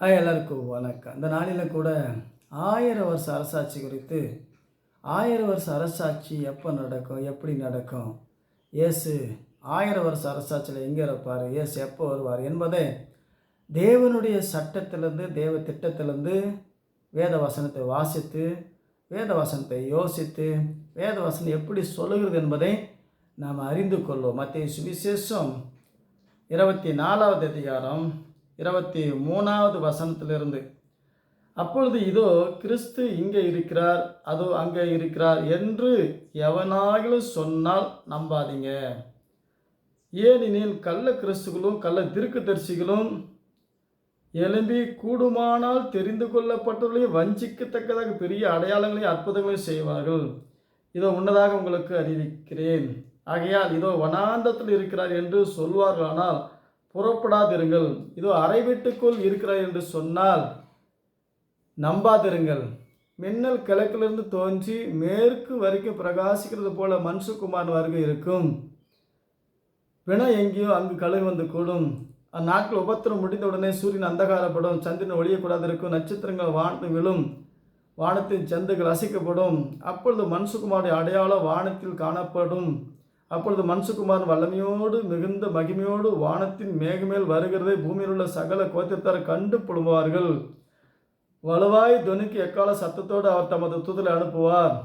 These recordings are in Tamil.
எல்லாருக்கும் வணக்கம். இந்த நாளில் கூட 1000 வருஷ அரசாட்சி குறித்து 1000 வருஷ அரசாட்சி எப்போ நடக்கும், எப்படி நடக்கும், இயேசு 1000 வருஷ அரசாட்சியில் எங்கே இருப்பார், இயேசு எப்போ வருவார் என்பதை தேவனுடைய சட்டத்திலிருந்து தேவ திட்டத்திலிருந்து வேத வசனத்தை வாசித்து வேத வசனத்தை யோசித்து வேத வசனம் எப்படி சொல்லுகிறது என்பதை நாம் அறிந்து கொள்வோம். மத்தேயு சுவிசேஷம் 24வது அதிகாரம் 23வது வசனத்திலிருந்து, அப்பொழுது இதோ கிறிஸ்து இங்கே இருக்கிறார், அதோ அங்கே இருக்கிறார் என்று எவனாகிலும் சொன்னால் நம்பாதீங்க. ஏனெனில் கள்ள கிறிஸ்துகளும் கள்ள தீர்க்கதரிசிகளும் எழும்பி கூடுமானால் தெரிந்து கொள்ளப்பட்டவர்களையும் வஞ்சிக்கத்தக்கதாக பெரிய அடையாளங்களையும் அற்புதங்களையும் செய்வார்கள். இதோ முன்னதாக உங்களுக்கு அறிவிக்கிறேன். ஆகையால் இதோ வனாந்தத்தில் இருக்கிறார் என்று சொல்வார்களானால் புறப்படாதிருங்கள். இதோ அறை வீட்டுக்குள் இருக்கிறார் என்று சொன்னால் நம்பாதிருங்கள். மின்னல் கிழக்கிலிருந்து தோன்றி மேற்கு வரைக்கும் பிரகாசிக்கிறது போல மனுஷகுமாரன் வருகை இருக்கும். பிணை எங்கேயோ அங்கு கழுகு வந்து கூடும். அந்நாட்கள் உபத்திரம் முடிந்தவுடனே சூரியன் அந்தகாரப்படும், சந்திரன் ஒளியக்கூடாது இருக்கும், நட்சத்திரங்கள் வானத்தில் விழும், வானத்தின் ஜந்துகள் அசைக்கப்படும். அப்பொழுது மனுஷகுமாருடைய அடையாளம் வானத்தில் காணப்படும். அப்பொழுது மனுஷகுமாரன் வல்லமையோடு மிகுந்த மகிமையோடு வானத்தின் மேகமேல் வருகிறதை பூமியில் உள்ள சகல கோத்திரத்தார் கண்டு புலம்புவார்கள். வலுவாய் துணிக்கு எக்கால சத்தத்தோடு அவர் தமது தூதரை அனுப்புவார்.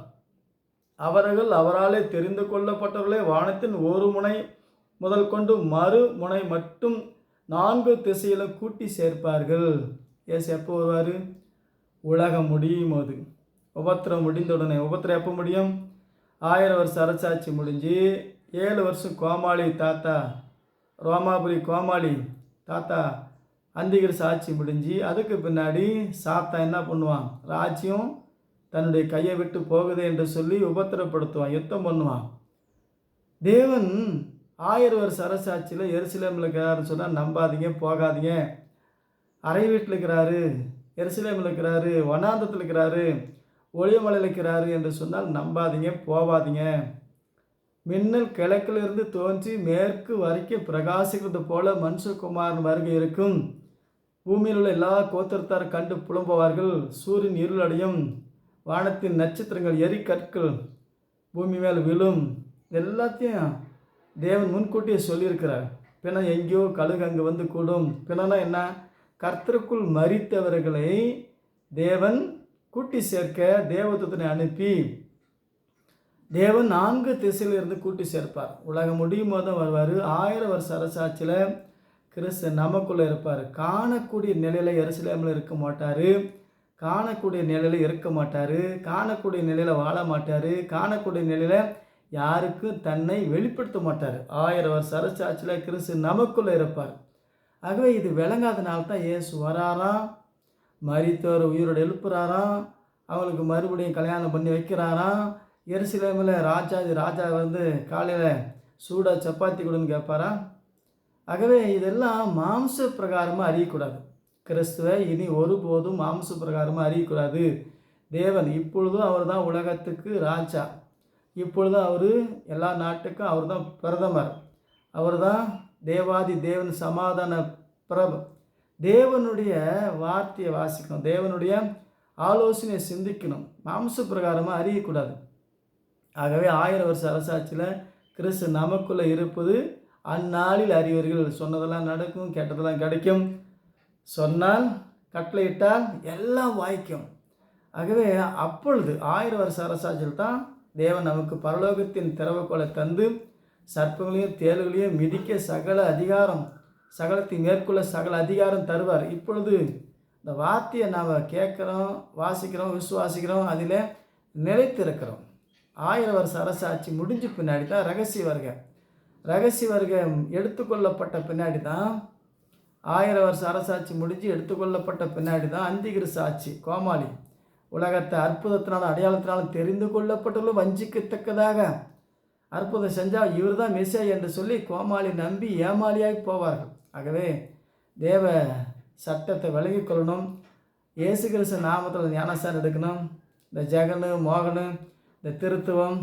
அவர்கள் அவராலே தெரிந்து கொள்ளப்பட்டவர்களே வானத்தின் ஒரு முனை முதல் கொண்டு மறு முனை மட்டும் 4 திசையிலும் கூட்டி சேர்ப்பார்கள். ஏசு எப்போ வருவார்? உலகம் முடியும் போது, உபத்திரம் முடிந்தவுடனே. உபத்திரம் எப்போ முடியும்? 1000 வருஷ அரசாட்சி முடிஞ்சு 7 வருஷம் கோமாளி தாத்தா, ரோமாபுரி கோமாளி தாத்தா அந்திகிறிஸ்து ஆட்சி முடிஞ்சு அதுக்கு பின்னாடி சாத்தா என்ன பண்ணுவான்? ராஜ்யம் தன்னுடைய கையை விட்டு போகுது என்று சொல்லி உபத்திரப்படுத்துவான், யுத்தம் பண்ணுவான். தேவன் 1000 வருஷ அரசாட்சியில் எருசலேமில் இருக்கிறாருன்னு சொன்னால் நம்பாதீங்க, போகாதீங்க. அறை வீட்டில் இருக்கிறாரு, எருசலேமில் இருக்கிறாரு, வனாந்தத்தில் இருக்கிறாரு, ஒளியமலையில் இருக்கிறாரு என்று சொன்னால் நம்பாதீங்க, போவாதீங்க. மின்னல் கிழக்கிலிருந்து தோன்றி மேற்கு வரைக்கும் பிரகாசிக்கிறது போல மனுஷகுமாரன் வருகை இருக்கும். பூமியில் உள்ள எல்லா கோத்திரத்தார் கண்டு புலம்புவார்கள். சூரியன் இருளடையும், வானத்தின் நட்சத்திரங்கள் எரிக்கற்கள் பூமி மேல் விழும். எல்லாத்தையும் தேவன் முன்கூட்டியே சொல்லியிருக்கிறார். பின்ன எங்கேயோ கழுகு அங்கே வந்து கூடும். பின்னா என்ன? கர்த்தருக்குள் மரித்தவர்களை தேவன் கூட்டி சேர்க்க தேவதூதனை அனுப்பி தேவன் 4 திசையிலிருந்து கூட்டி சேர்ப்பார். உலகம் முடியும் போது வருவார். 1000 வருஷ அரசாட்சியில் கிறிஸ்து நமக்குள்ளே இருப்பார். காணக்கூடிய நிலையில் எருசலேமில் இருக்க மாட்டார், காணக்கூடிய நிலையில் இருக்க மாட்டார், காணக்கூடிய நிலையில் வாழ மாட்டார், காணக்கூடிய நிலையில் யாருக்கும் தன்னை வெளிப்படுத்த மாட்டார். 1000 வருஷ அரசாட்சியில் கிறிஸ்து நமக்குள்ளே இருப்பார். ஆகவே இது விளங்காதனால தான் இயேசு வராராம், மரித்தோர் உயிரோடு எழுப்புறாராம், அவங்களுக்கு மறுபடியும் கல்யாணம் பண்ணி வைக்கிறாராம். எருசலேமில் ராஜா வந்து காலையில் சூடாக சப்பாத்தி கொடுன்னு கேட்பாராம். ஆகவே இதெல்லாம் மாம்ச பிரகாரமாக அறியக்கூடாது. கிறிஸ்துவை இனி ஒருபோதும் மாம்ச பிரகாரமாக அறியக்கூடாது. தேவன் இப்பொழுதும் அவர் தான் உலகத்துக்கு ராஜா, இப்பொழுதும் அவர் எல்லா நாட்டுக்கும் அவர் தான் பிரதமர், அவர் தான் தேவாதி தேவன் சமாதான பிரபு. தேவனுடைய வார்த்தையை வாசிக்கணும், தேவனுடைய ஆலோசனையை சிந்திக்கணும், மாம்ச பிரகாரமாக அறியக்கூடாது. ஆகவே 1000 வருஷ அரசாட்சியில் கிறிஸ்து நமக்குள்ளே இருப்பது அந்நாளில் அறிவர்கள். சொன்னதெல்லாம் நடக்கும், கேட்டதெல்லாம் கிடைக்கும், சொன்னால் கட்டளையிட்டால் எல்லாம் வாய்க்கும். ஆகவே அப்பொழுது 1000 வருஷ அரசாட்சியில் தான் தேவன் நமக்கு பரலோகத்தின் திறவுகோலை தந்து சர்ப்பங்களையும் தேள்களையும் மிதிக்க சகல அதிகாரம், சகலத்தை மேற்கொள்ள சகல அதிகாரம் தருவார். இப்பொழுது இந்த வார்த்தையை நாம் கேட்குறோம், வாசிக்கிறோம், விசுவாசிக்கிறோம், அதில் நிலைத்திருக்கிறோம். 1000 வருஷ அரசாட்சி முடிஞ்ச பின்னாடி தான் ரகசிய வருகை எடுத்துக்கொள்ளப்பட்ட பின்னாடி தான், 1000 வருஷ அரசாட்சி முடிஞ்சு எடுத்துக்கொள்ளப்பட்ட பின்னாடி தான் அந்திகிறிஸ்து ஆட்சி. கோமாளி உலகத்தை அற்புதத்தினாலும் அடையாளத்தினாலும் தெரிந்து கொள்ளப்பட்டுள்ள வஞ்சிக்கத்தக்கதாக அற்புதம் செஞ்சால் இவர் தான் மெசியா என்று சொல்லி கோமாளி நம்பி ஏமாளியாகி போவார்கள். ஆகவே தேவ சட்டத்தை விலகிக் கொள்ளணும். இயேசு கிறிஸ்து நாமத்தில் ஞானஸ்தானம் எடுக்கணும். இந்த ஜெகனு மோகனு, இந்த திருத்துவம்,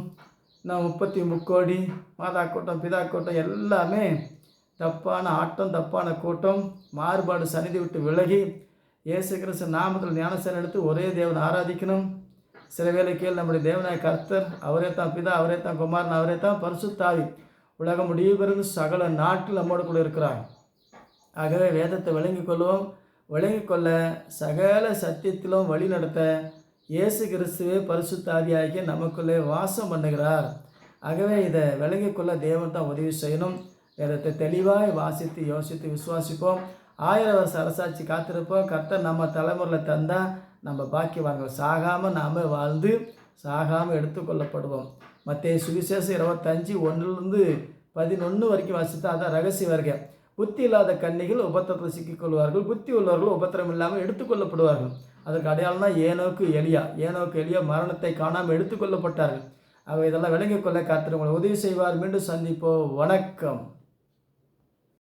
இன்னும் 33 மாதா கூட்டம், பிதா கூட்டம் எல்லாமே தப்பான ஆட்டம், தப்பான கூட்டம், மாறுபாடு சனிதி விட்டு விலகி இயேசு கிறிஸ்து நாமத்தில் ஞானஸ்நானம் எடுத்து ஒரே தேவன் ஆராதிக்கணும். சில வேளைக்கு நம்முடைய தேவனாய கர்த்தர் அவரே தான் பிதா, அவரே தான் குமாரன், அவரே தான் பரிசுத்தாவி, உலகம் முடிவு பெறும் சகல நாட்டில் நம்மோடு கூட இருக்கிறார். ஆகவே வேதத்தை விளங்கிக் கொள்வோம். விளங்கிக் கொள்ள சகல சத்தியத்திலும் வழி நடத்த இயேசு கிறிஸ்துவே பரிசுத்தாவியாகிய நமக்குள்ளே வாசம் பண்ணுகிறார். ஆகவே இதை விளங்கிக் கொள்ள தேவன் தான் உதவி செய்யணும். வேதத்தை தெளிவாய் வாசித்து யோசித்து விசுவாசிப்போம். 1000 வருஷ அரசாட்சி காத்திருப்போம். கர்த்தர் நம்ம தலைமுறையில் தந்தால் நம்ம பாக்கியவான்கள், சாகாமல் நாம் வாழ்ந்து சாகாமல் எடுத்துக்கொள்ளப்படுவோம். மத்தேயு சுவிசேஷம் 25:1-11 வரைக்கும் வாசித்தா அதான் ரகசிய வருகை. புத்தி இல்லாத கன்னிகள் உபத்திரத்தில் சிக்கிக்கொள்வார்கள், புத்தி உள்ளவர்கள் உபத்திரம் இல்லாமல் எடுத்துக்கொள்ளப்படுவார்கள். அதற்கு அடையாளம் தான் ஏனோக்கு எலியா மரணத்தை காணாமல் எடுத்துக்கொள்ளப்பட்டார்கள். ஆக இதெல்லாம் விளங்கிக் கொள்ள கர்த்தர் உங்களை உதவி செய்வார். மீண்டும் சந்திப்போம். வணக்கம்.